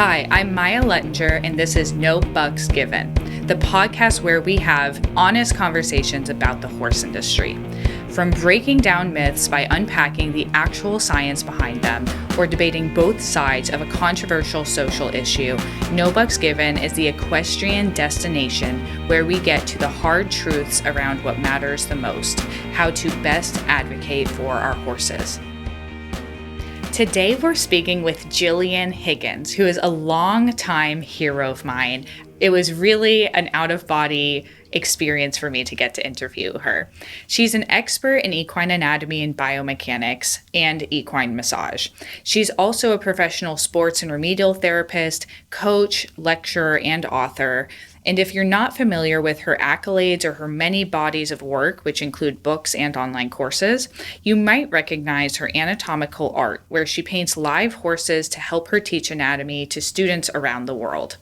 Hi, I'm Maija Lettinger, and this is No Bucks Given, the podcast where we have honest conversations about the horse industry. From breaking down myths by unpacking the actual science behind them, or debating both sides of a controversial social issue, No Bucks Given is the equestrian destination where we get to the hard truths around what matters the most, how to best advocate for our horses. Today we're speaking with Gillian Higgins, who is a longtime hero of mine. It was really an out-of-body experience for me to get to interview her. She's an expert in equine anatomy and biomechanics and equine massage. She's also a professional sports and remedial therapist, coach, lecturer, and author. And if you're not familiar with her accolades or her many bodies of work, which include books and online courses, you might recognize her anatomical art, where she paints live horses to help her teach anatomy to students around the world.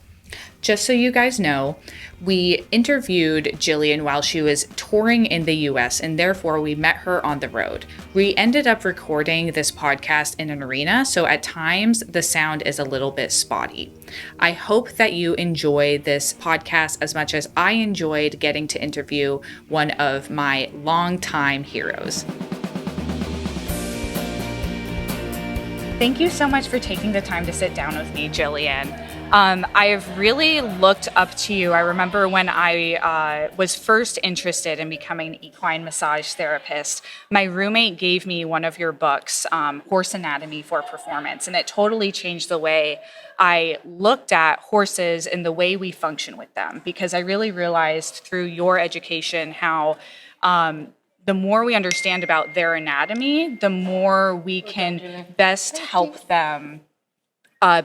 Just so you guys know, we interviewed Gillian while she was touring in the US, and therefore we met her on the road. We ended up recording this podcast in an arena, so at times the sound is a little bit spotty. I hope that you enjoy this podcast as much as I enjoyed getting to interview one of my longtime heroes. Thank you so much for taking the time to sit down with me, Gillian. I've really looked up to you. I remember when I was first interested in becoming an equine massage therapist, my roommate gave me one of your books, Horse Anatomy for Performance, and it totally changed the way I looked at horses and the way we function with them, because I really realized through your education how the more we understand about their anatomy, the more we can best help them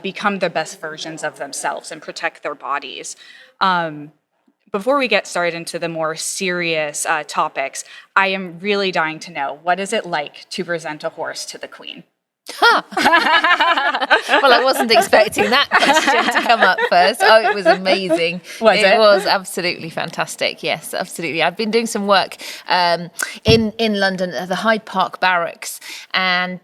become the best versions of themselves and protect their bodies. Before we get started into the more serious topics, I am really dying to know, what is it like to present a horse to the Queen? Well, I wasn't expecting that question to come up first. Oh, it was amazing. It was absolutely fantastic. Yes, absolutely. I've been doing some work in London at the Hyde Park Barracks and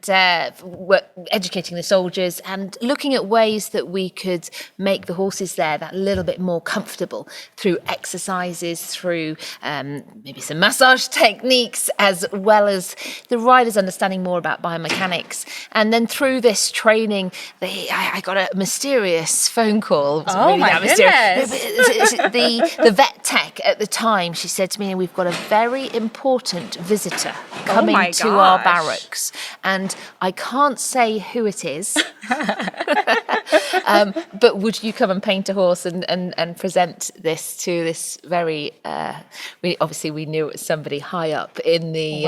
educating the soldiers and looking at ways that we could make the horses there that little bit more comfortable through exercises, through maybe some massage techniques, as well as the riders understanding more about biomechanics. And then through this training, I got a mysterious phone call. Oh, my goodness. The vet tech at the time, she said to me, we've got a very important visitor coming to our barracks. And I can't say who it is, but would you come and paint a horse and present this to this very, we knew it was somebody high up in the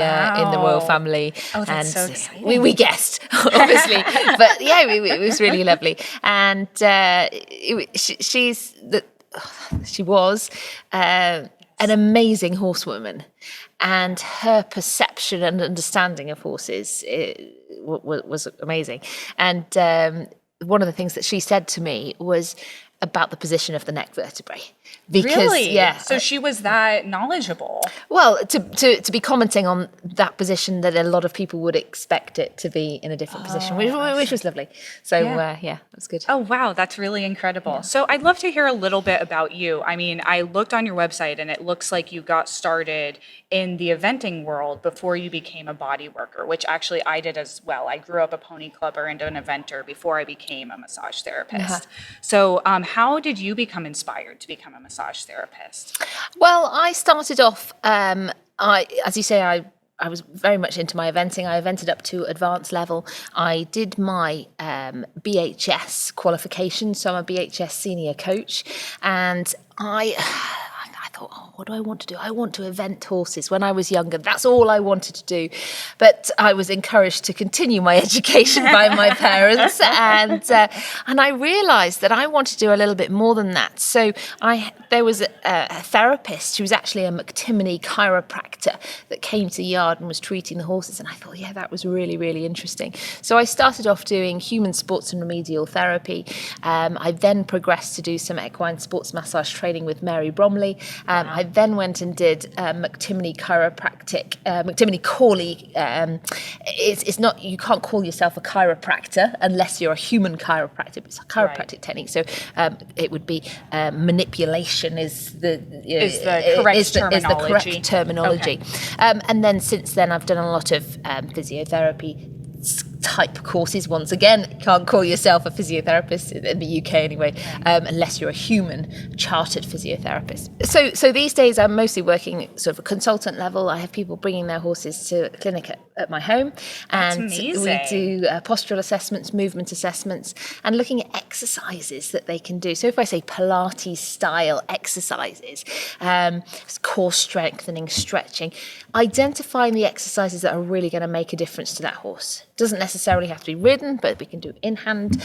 royal family. Oh, that's so exciting. We guessed. Obviously, but yeah, it was really lovely, and she was an amazing horsewoman, and her perception and understanding of horses was amazing. And one of the things that she said to me was about the position of the neck vertebrae. Because, really? Yeah. So she was that knowledgeable? Well, to be commenting on that position that a lot of people would expect it to be in a different position, which was lovely. So, yeah, that's good. Oh, wow. That's really incredible. Yeah. So I'd love to hear a little bit about you. I mean, I looked on your website and it looks like you got started in the eventing world before you became a bodyworker, which actually I did as well. I grew up a pony clubber and an eventer before I became a massage therapist. Uh-huh. So how did you become inspired to become a massage therapist? Well, I started off, as you say, I was very much into my eventing. I evented up to advanced level. I did my BHS qualification, so I'm a BHS senior coach, and I thought, what do I want to do? I want to event horses. When I was younger, that's all I wanted to do. But I was encouraged to continue my education by my parents, and I realised that I wanted to do a little bit more than that. So there was a therapist who was actually a McTimoney chiropractor that came to the yard and was treating the horses, and I thought, yeah, that was really, really interesting. So I started off doing human sports and remedial therapy. I then progressed to do some equine sports massage training with Mary Bromley, I then went and did McTimney chiropractic, McTimney Corley. It's not, you can't call yourself a chiropractor unless you're a human chiropractor. It's a chiropractic technique. So it would be manipulation is the correct terminology. Okay. And then since then, I've done a lot of physiotherapy type courses. Once again, can't call yourself a physiotherapist in the UK anyway, unless you're a human chartered physiotherapist. So these days I'm mostly working sort of a consultant level. I have people bringing their horses to a clinic at my home, and we do postural assessments, movement assessments, and looking at exercises that they can do. So if I say Pilates style exercises, core strengthening, stretching, identifying the exercises that are really going to make a difference to that horse. Doesn't necessarily have to be ridden, but we can do in-hand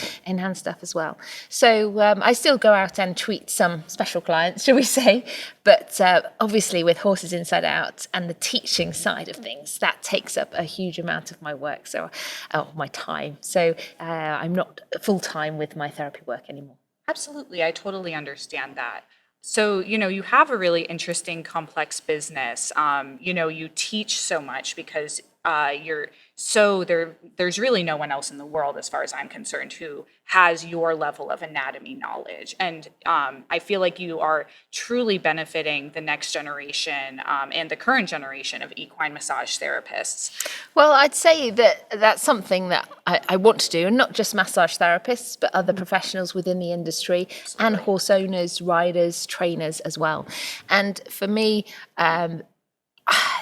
stuff as well. So I still go out and treat some special clients, shall we say, but obviously with horses inside out and the teaching side of things, that takes up a huge amount of my work, my time. So I'm not full-time with my therapy work anymore. Absolutely, I totally understand that. So, you have a really interesting, complex business. You teach so much because there's really no one else in the world, as far as I'm concerned, who has your level of anatomy knowledge. And I feel like you are truly benefiting the next generation and the current generation of equine massage therapists. Well, I'd say that's something that I want to do, and not just massage therapists, but other professionals within the industry. Absolutely. And horse owners, riders, trainers as well. And for me,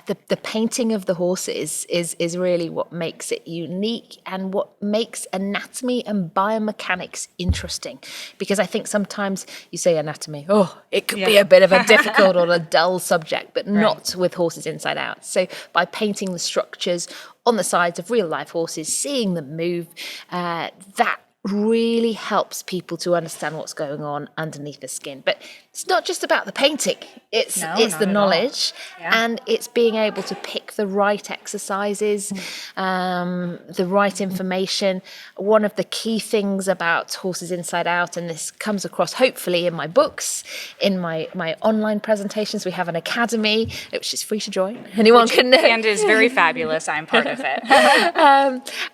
the painting of the horses is really what makes it unique and what makes anatomy and biomechanics interesting. Because I think sometimes you say anatomy, it could be a bit of a difficult or a dull subject, but not with horses inside out. So by painting the structures on the sides of real life horses, seeing them move, that really helps people to understand what's going on underneath the skin. But it's not just about the painting, it's the knowledge, and it's being able to pick the right exercises, the right information. One of the key things about Horses Inside Out, and this comes across hopefully in my books, in my online presentations, we have an academy which is free to join. Anyone can know. And is very fabulous. I'm part of it.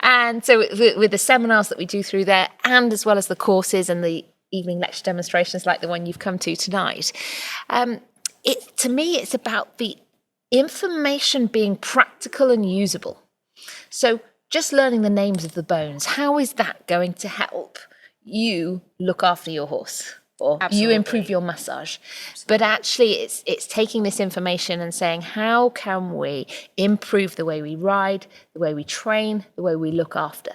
And so with the seminars that we do through there, and as well as the courses and the evening lecture demonstrations like the one you've come to tonight, to me, it's about the information being practical and usable. So just learning the names of the bones, how is that going to help you look after your horse? Or you improve your massage? But actually it's taking this information and saying, how can we improve the way we ride, the way we train, the way we look after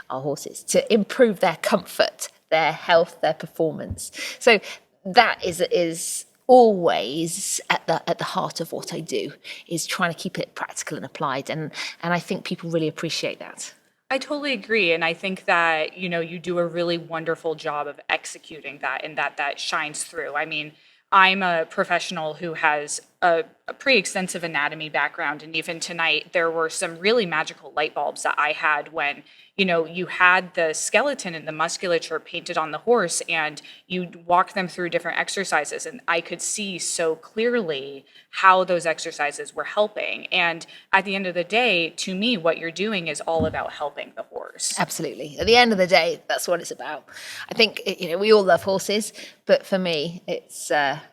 our horses to improve their comfort, their health, their performance? So that is always at the heart of what I do, is trying to keep it practical and applied, and I think people really appreciate that. I totally agree. And I think that, you do a really wonderful job of executing that, and that shines through. I mean, I'm a professional who has a pretty extensive anatomy background. And even tonight, there were some really magical light bulbs that I had when, you had the skeleton and the musculature painted on the horse, and you walk them through different exercises. And I could see so clearly how those exercises were helping. And at the end of the day, to me, what you're doing is all about helping the horse. Absolutely. At the end of the day, that's what it's about. I think, we all love horses, but for me, it's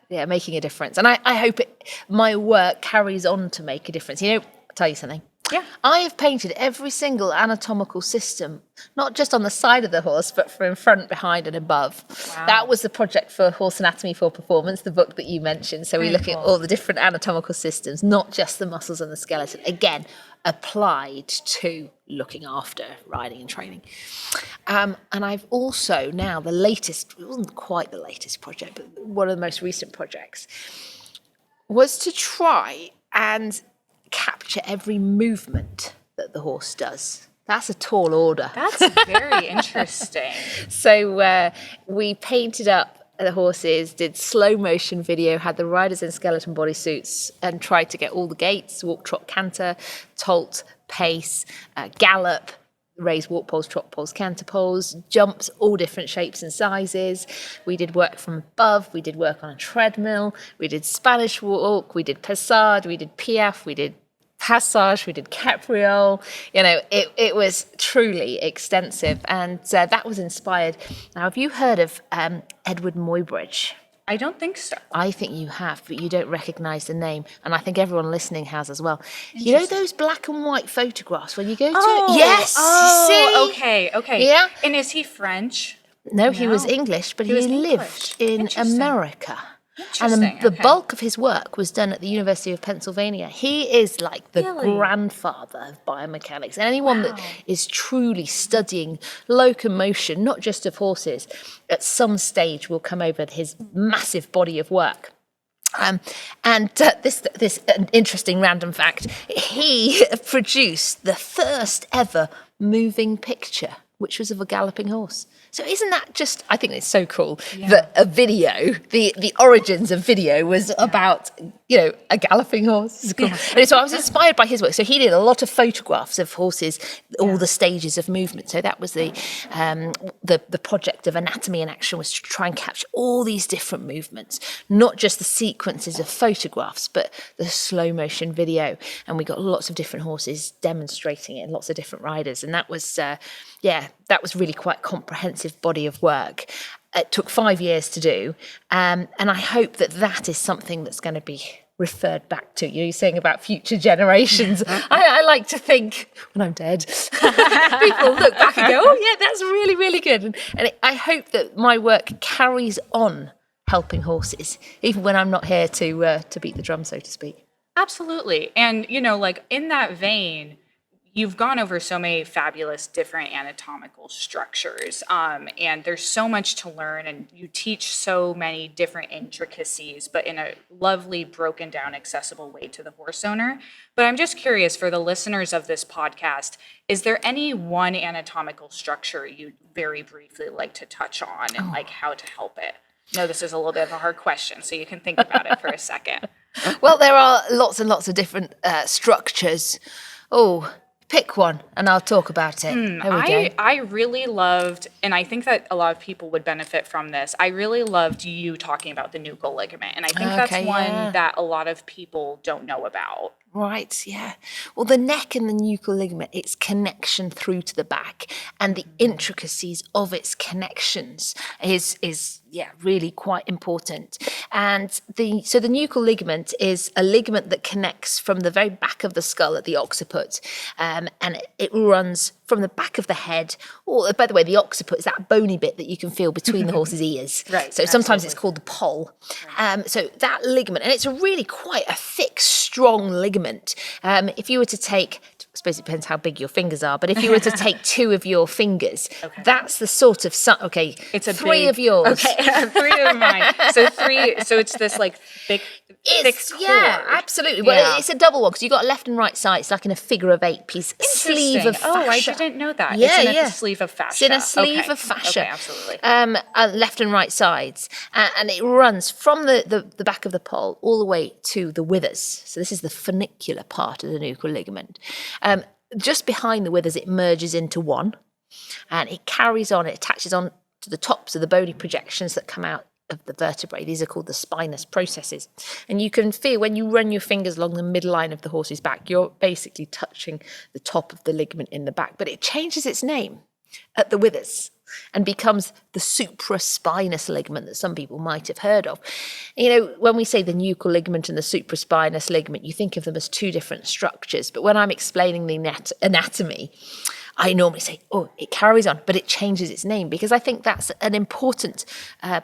making a difference. And I hope my work carries on to make a difference. I'll tell you something. Yeah. I have painted every single anatomical system, not just on the side of the horse, but from front, behind, and above. Wow. That was the project for Horse Anatomy for Performance, the book that you mentioned. So we look at all the different anatomical systems, not just the muscles and the skeleton. Again, applied to looking after riding and training. And I've also now it wasn't quite the latest project, but one of the most recent projects was to try and capture every movement that the horse does. That's a tall order. That's very interesting. So we painted up the horses, did slow motion video, had the riders in skeleton bodysuits, and tried to get all the gaits: walk, trot, canter, tolt, pace, gallop, raised walk poles, trot poles, canter poles, jumps, all different shapes and sizes. We did work from above, we did work on a treadmill, we did Spanish walk, we did passage, we did piaffe, we did passage, we did capriole. It was truly extensive, and that was inspired. Now, have you heard of Edward Muybridge? I don't think so. I think you have, but you don't recognise the name, and I think everyone listening has as well. You know those black and white photographs when you go to yes, oh, see? okay. Yeah. And is he French? No, he was English, but he lived in America. Interesting. And the bulk of his work was done at the University of Pennsylvania. He is like the grandfather of biomechanics. And anyone that is truly studying locomotion, not just of horses, at some stage will come over his massive body of work. This interesting random fact, he produced the first ever moving picture, which was of a galloping horse. So isn't that just, I think it's so cool that a video, the origins of video was about, a galloping horse. It's cool. And so I was inspired by his work. So he did a lot of photographs of horses, all the stages of movement. So that was the project of Anatomy in Action, was to try and capture all these different movements, not just the sequences of photographs, but the slow motion video. And we got lots of different horses demonstrating it and lots of different riders. And that was, that was really quite comprehensive body of work. It took 5 years to do, and I hope that is something that's going to be referred back to. You're saying about future generations. I like to think when I'm dead, people look back and go, "Oh yeah, that's really, really good." And I hope that my work carries on helping horses, even when I'm not here to beat the drum, so to speak. Absolutely, and in that vein, you've gone over so many fabulous different anatomical structures, and there's so much to learn, and you teach so many different intricacies, but in a lovely, broken down, accessible way to the horse owner. But I'm just curious, for the listeners of this podcast, is there any one anatomical structure you'd very briefly like to touch on and how to help it? No, this is a little bit of a hard question, so you can think about it for a second. Well, there are lots and lots of different structures. Pick one and I'll talk about it. There we go. I really loved, and I think that a lot of people would benefit from this, I really loved you talking about the nuchal ligament. And I think that's one that a lot of people don't know about. Right, yeah. Well, the neck and the nuchal ligament, its connection through to the back and the intricacies of its connections is really quite important. And the nuchal ligament is a ligament that connects from the very back of the skull at the occiput, and it runs from the back of the head. Or, by the way, the occiput is that bony bit that you can feel between the horse's ears. Right. So sometimes it's called the poll. Right. So that ligament, and it's a really quite a thick, strong ligament. If you were to take, I suppose it depends how big your fingers are, but if you were to take 2 of your fingers, that's the sort of, it's a 3 of yours. Okay, 3 of mine. So 3, so it's this like big, thick cord. Yeah, absolutely. Well, it's a double one because you've got left and right side. It's like in a figure of 8 piece sleeve of fascia. Oh, I didn't know that. Yeah, it's in a sleeve of fascia. It's in a sleeve of fascia. Okay, absolutely. Left and right sides. And it runs from the back of the poll all the way to the withers. So this is the funicular part of the nuchal ligament. Just behind the withers, it merges into one. And it carries on, it attaches on to the tops of the bony projections that come out of the vertebrae. These are called the spinous processes. And you can feel when you run your fingers along the midline of the horse's back, you're basically touching the top of the ligament in the back. But it changes its name at the withers and becomes the supraspinous ligament that some people might have heard of. When we say the nuchal ligament and the supraspinous ligament, you think of them as 2 different structures. But when I'm explaining the anatomy, I normally say, it carries on, but it changes its name, because I think that's an important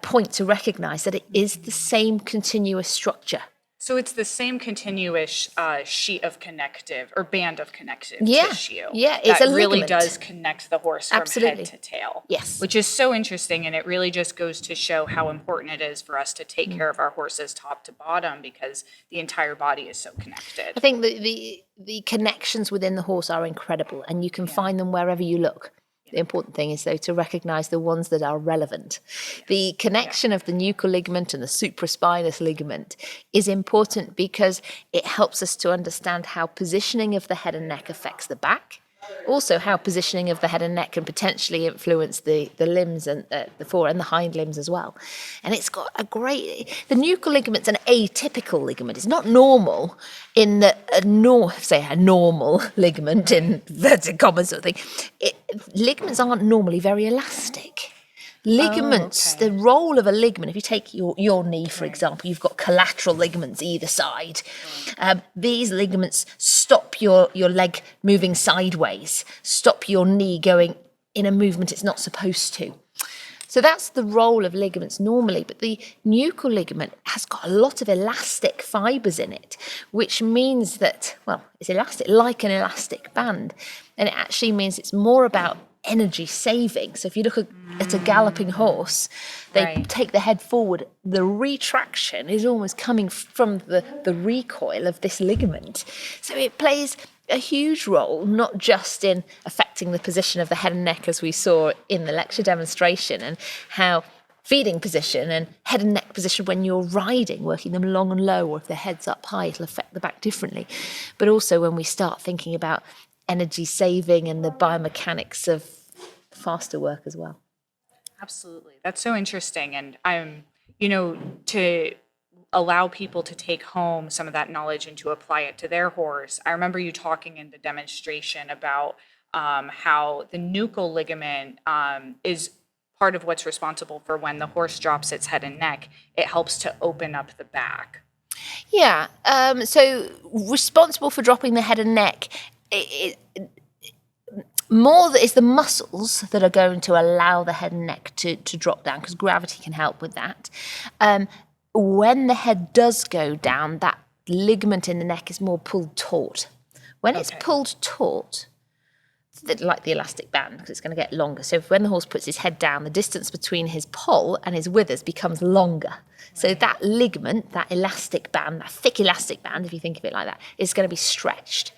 point to recognise, that it is the same continuous structure. So it's the same continuous sheet of connective or band of connective tissue. Yeah, it's that a really ligament. Does connect the horse from head to tail. Yes. Which is so interesting, and it really just goes to show how important it is for us to take care of our horses top to bottom, because the entire body is so connected. I think the connections within the horse are incredible, and you can find them wherever you look. The important thing is, though, to recognise the ones that are relevant. The connection of the nuchal ligament and the supraspinous ligament is important because it helps us to understand how positioning of the head and neck affects the back, also how positioning of the head and neck can potentially influence the limbs and the fore and the hind limbs as well. And it's got the nuchal ligament's an atypical ligament. It's not normal in that a normal ligament in inverted commas sort of thing. Ligaments aren't normally very elastic. Ligaments, the role of a ligament, if you take your knee, for example, you've got collateral ligaments either side. These ligaments stop your leg moving sideways, stop your knee going in a movement it's not supposed to. So that's the role of ligaments normally, but the nuchal ligament has got a lot of elastic fibres in it, which means that, well, it's elastic, like an elastic band, and it actually means it's more about energy saving. So if you look at a galloping horse, they take the head forward. The retraction is almost coming from the recoil of this ligament. So it plays a huge role, not just in affecting the position of the head and neck, as we saw in the lecture demonstration, and how feeding position and head and neck position when you're riding, working them long and low, or if the head's up high, it'll affect the back differently. But also when we start thinking about energy saving and the biomechanics of faster work as well. Absolutely. That's so interesting. And to allow people to take home some of that knowledge and to apply it to their horse. I remember you talking in the demonstration about how the nuchal ligament is part of what's responsible for when the horse drops its head and neck, it helps to open up the back. Yeah. So responsible for dropping the head and neck, more that is the muscles that are going to allow the head and neck to drop down, because gravity can help with that. When the head does go down, that ligament in the neck is more pulled taut. When it's pulled taut, like the elastic band, because it's going to get longer. So when the horse puts his head down, the distance between his poll and his withers becomes longer. So that ligament, that elastic band, that thick elastic band, if you think of it like that, is going to be stretched.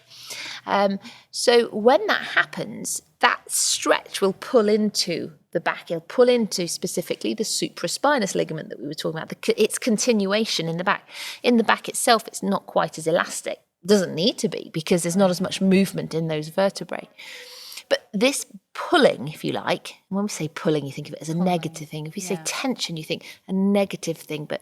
So when that happens, that stretch will pull into the back. It'll pull into specifically the supraspinous ligament that we were talking about, its continuation in the back. In the back itself, it's not quite as elastic. It doesn't need to be, because there's not as much movement in those vertebrae. But this pulling, if you like, when we say pulling, you think of it as a negative thing. If you say tension, you think a negative thing. But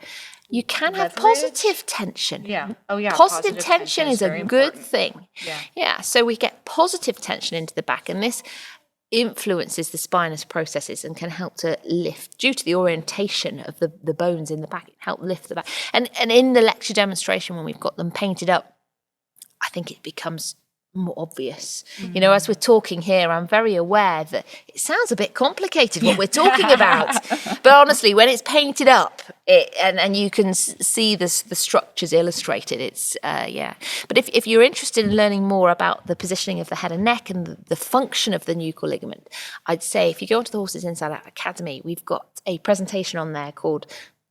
you can have positive tension. Yeah. Oh, yeah. Positive tension is a good thing. Yeah. Yeah. So we get positive tension into the back, and this influences the spinous processes and can help to lift, due to the orientation of the bones in the back, it help lift the back. And in the lecture demonstration, when we've got them painted up, I think it becomes more obvious. Mm-hmm. You know, as we're talking here, I'm very aware that it sounds a bit complicated what we're talking about. But honestly, when it's painted up and you can see the structures illustrated, it's, But if you're interested in learning more about the positioning of the head and neck and the function of the nuchal ligament, I'd say if you go onto the Horses Inside Out Academy, we've got a presentation on there called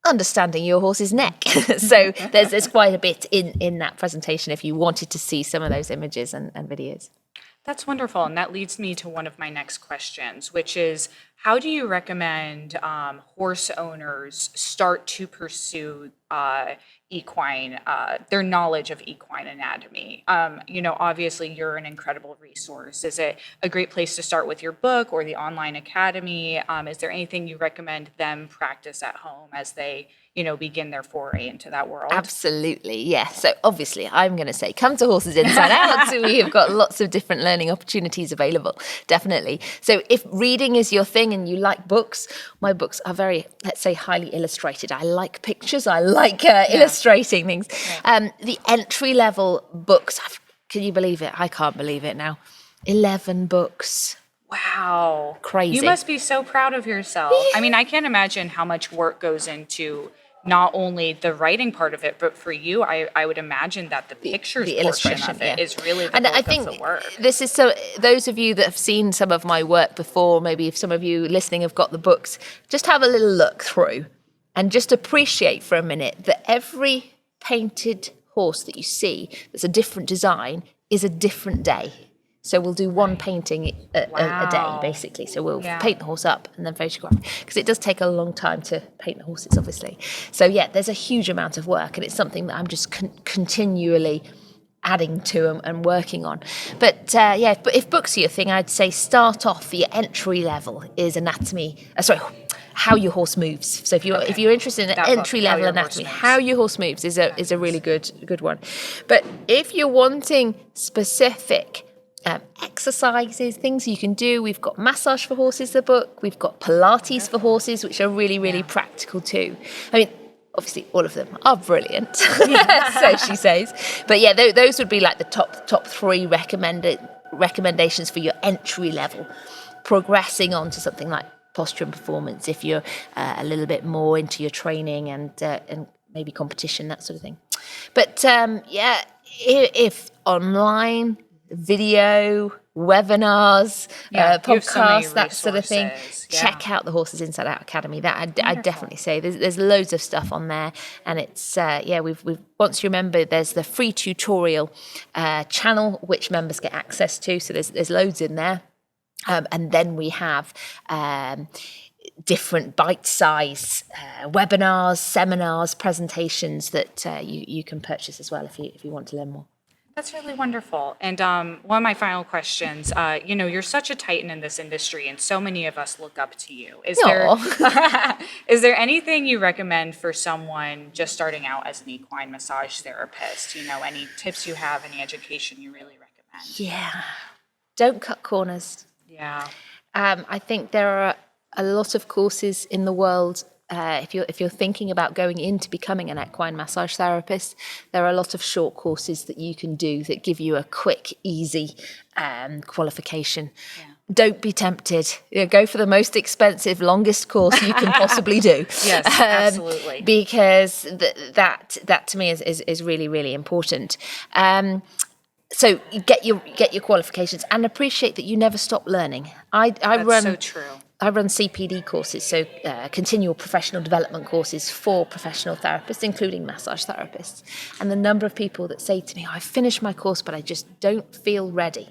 Understanding Your Horse's Neck. So there's quite a bit in that presentation if you wanted to see some of those images and videos. That's wonderful. And that leads me to one of my next questions, which is, how do you recommend horse owners start to pursue their knowledge of equine anatomy? Obviously you're an incredible resource. Is it a great place to start with your book or the online academy? Is there anything you recommend them practice at home as they, begin their foray into that world? Absolutely, yes. So obviously I'm going to say come to Horses Inside Out. So we have got lots of different learning opportunities available, definitely. So if reading is your thing and you like books, my books are very, let's say, highly illustrated. I like pictures. I like illustrating things. Yeah. The entry-level books, can you believe it? I can't believe it now. 11 books. Wow. Crazy. You must be so proud of yourself. I mean, I can't imagine how much work goes into not only the writing part of it, but for you, I would imagine that the pictures portion of it is really the bulk of the work. This is so. Those of you that have seen some of my work before, maybe if some of you listening have got the books, just have a little look through and just appreciate for a minute that every painted horse that you see that's a different design is a different day. So we'll do one painting a day, basically. So we'll paint the horse up and then photograph, because it does take a long time to paint the horses, obviously. So there's a huge amount of work, and it's something that I'm just continually adding to and working on. But but if books are your thing, I'd say start off your entry level is anatomy. How your horse moves. So if you're interested in entry level anatomy, how your horse moves is a really good one. But if you're wanting specific exercises, things you can do, we've got Massage for Horses, the book. We've got Pilates for Horses, which are really practical too. I mean, obviously, all of them are brilliant, so she says. But yeah, those would be like the top three recommendations for your entry level. Progressing on to something like posture and performance, if you're a little bit more into your training and maybe competition, that sort of thing. But if online, video, webinars, podcasts, that sort of thing, check out the Horses Inside Out Academy. That I'd definitely say there's loads of stuff on there, and it's we've once you remember, there's the free tutorial channel which members get access to, so there's loads in there. And then we have different bite-size webinars, seminars, presentations that you can purchase as well if you want to learn more. That's really wonderful. And one of my final questions, you're such a titan in this industry, and so many of us look up to you. Is there anything you recommend for someone just starting out as an equine massage therapist? Any tips you have, any education you really recommend? Yeah. Don't cut corners. Yeah. I think there are a lot of courses in the world. If you're thinking about going into becoming an equine massage therapist, there are a lot of short courses that you can do that give you a quick, easy qualification. Yeah. Don't be tempted. Go for the most expensive, longest course you can possibly do. Yes, absolutely. Because that to me is really, really important. So you get your qualifications and appreciate that you never stop learning. That's so true. I run CPD courses, so continual professional development courses for professional therapists, including massage therapists. And the number of people that say to me, I've finished my course, but I just don't feel ready.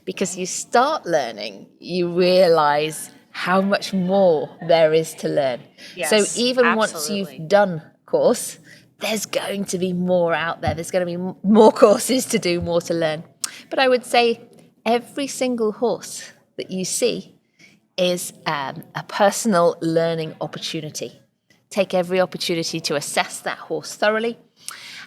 Because you start learning, you realise how much more there is to learn. Yes, so even absolutely. Once you've done course, there's going to be more out there. There's going to be more courses to do, more to learn. But I would say every single horse that you see is a personal learning opportunity. Take every opportunity to assess that horse thoroughly.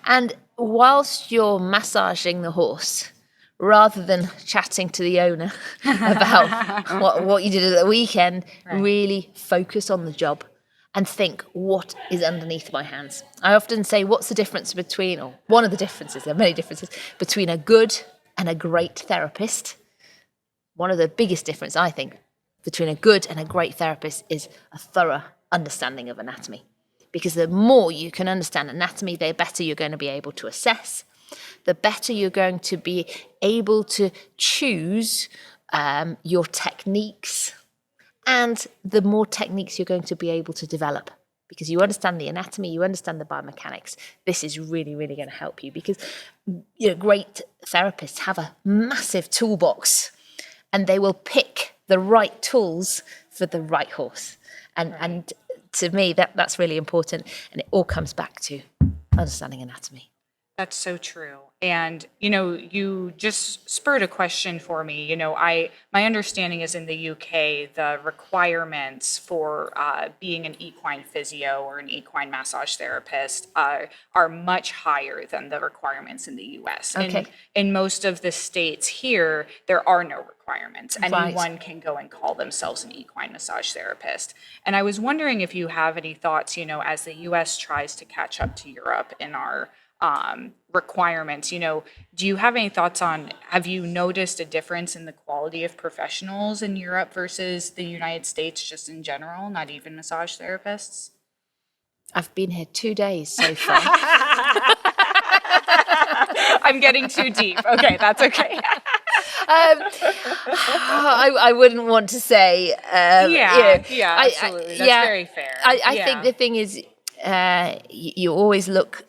And whilst you're massaging the horse, rather than chatting to the owner about what you did at the weekend, really focus on the job. And think, what is underneath my hands? I often say, what's the difference between, or one of the differences, there are many differences, between a good and a great therapist. One of the biggest differences, I think, between a good and a great therapist is a thorough understanding of anatomy. Because the more you can understand anatomy, the better you're going to be able to assess, the better you're going to be able to choose your techniques, and the more techniques you're going to be able to develop, because you understand the anatomy, you understand the biomechanics. This is really, really going to help you, because great therapists have a massive toolbox and they will pick the right tools for the right horse. And to me, that's really important. And it all comes back to understanding anatomy. That's so true. And, you just spurred a question for me. My understanding is in the UK, the requirements for being an equine physio or an equine massage therapist are much higher than the requirements in the US. Okay. In most of the states here, there are no requirements. Right. Anyone can go and call themselves an equine massage therapist. And I was wondering if you have any thoughts, as the US tries to catch up to Europe in our requirements. Do you have any thoughts on, have you noticed a difference in the quality of professionals in Europe versus the United States just in general, not even massage therapists? I've been here 2 days so far. I'm getting too deep. Okay, that's okay. I wouldn't want to say. Absolutely. That's very fair. I think the thing is, you always look.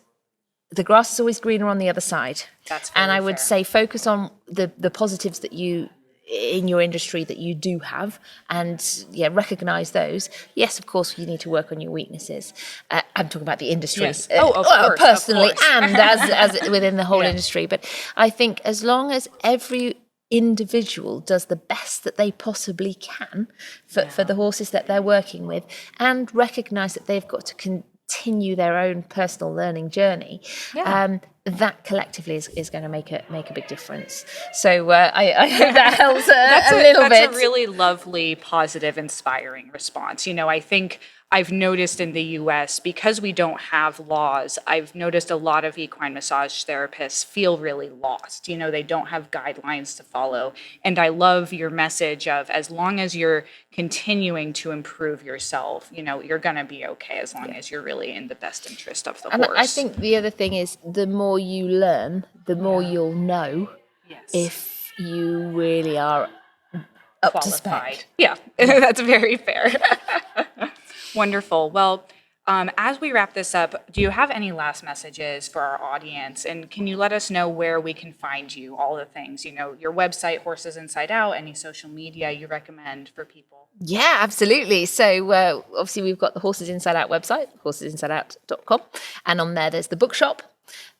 The grass is always greener on the other side. That's very and I would fair. say focus on the positives that you in your industry that you do have, and recognize those. Yes, of course, you need to work on your weaknesses. I'm talking about the industry, Yes. Of course, personally, of course. and as within the whole Yeah. industry. But I think as long as every individual does the best that they possibly can for the horses that they're working with, and recognize that they've got to continue their own personal learning journey, that collectively is going to make a big difference. So I hope that helps a little bit. That's a really lovely, positive, inspiring response. I think I've noticed in the US, because we don't have laws, I've noticed a lot of equine massage therapists feel really lost. They don't have guidelines to follow. And I love your message of, as long as you're continuing to improve yourself, you're going to be okay, as long as you're really in the best interest of the horse. And I think the other thing is, the more you learn, the more you'll know if you really are up qualified. To spec. Yeah, that's very fair. Wonderful. Well, as we wrap this up, do you have any last messages for our audience? And can you let us know where we can find you, all the things, your website, Horses Inside Out, any social media you recommend for people? Yeah, absolutely. So obviously we've got the Horses Inside Out website, horsesinsideout.com. And on there's the bookshop.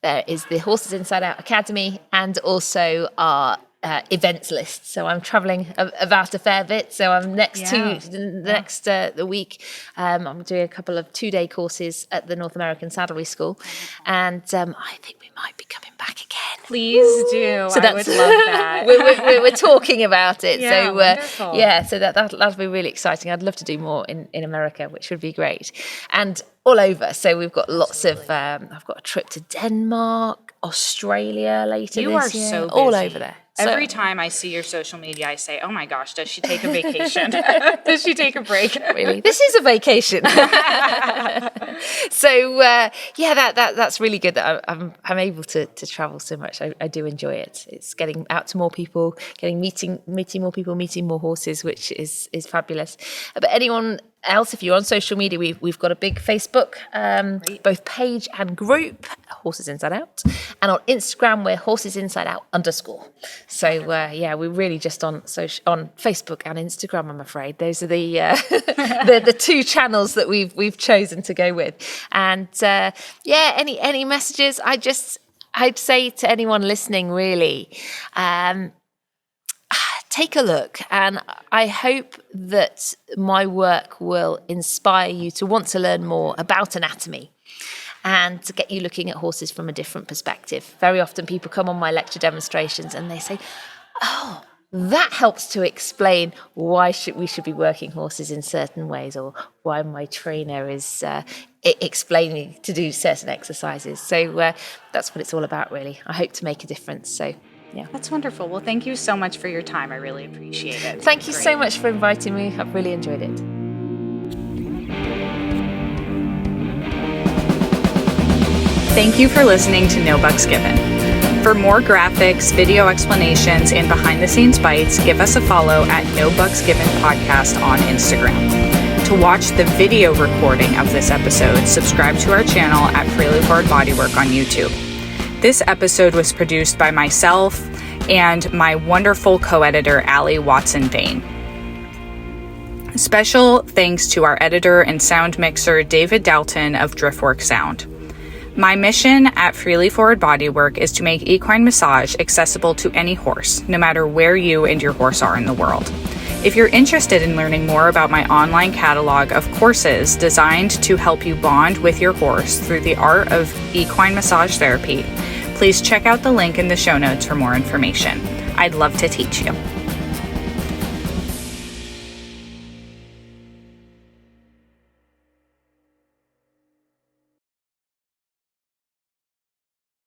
There is the Horses Inside Out Academy, and also our events list. So I'm traveling about a fair bit. So I'm the week. I'm doing a couple of 2-day courses at the North American Saddlery School, and I think we might be coming back again. Please do. So I would love that. we're talking about it. Yeah, So wonderful. So that'll be really exciting. I'd love to do more in America, which would be great, and all over. So we've got lots of. I've got a trip to Denmark, Australia later You this are year. so busy. All over there. Every time I see your social media, I say, oh my gosh, does she take a vacation? Does she take a break? Really? This is a vacation. So, that's really good that I'm able to travel so much. I do enjoy it. It's getting out to more people, meeting more people, meeting more horses, which is fabulous. But anyone else, if you're on social media, we've got a big Facebook, both page and group, Horses Inside Out, and on Instagram we're Horses Inside Out _ So we're really just on Facebook and Instagram. I'm afraid those are the the two channels that we've chosen to go with. And any messages? I'd say to anyone listening, really. Take a look, and I hope that my work will inspire you to want to learn more about anatomy and to get you looking at horses from a different perspective. Very often people come on my lecture demonstrations and they say, oh, that helps to explain why we should be working horses in certain ways, or why my trainer is explaining to do certain exercises. So that's what it's all about, really. I hope to make a difference. So. Yeah. That's wonderful. Well, thank you so much for your time. I really appreciate it. Thank you so much for inviting me. I've really enjoyed it. Thank you for listening to No Bucks Given. For more graphics, video explanations, and behind-the-scenes bites, give us a follow at No Bucks Given Podcast on Instagram. To watch the video recording of this episode, subscribe to our channel at Freely Forward Bodywork on YouTube. This episode was produced by myself and my wonderful co-editor, Allie Watson-Vane. Special thanks to our editor and sound mixer, David Dalton of Driftwork Sound. My mission at Freely Forward Bodywork is to make equine massage accessible to any horse, no matter where you and your horse are in the world. If you're interested in learning more about my online catalog of courses designed to help you bond with your horse through the art of equine massage therapy, please check out the link in the show notes for more information. I'd love to teach you.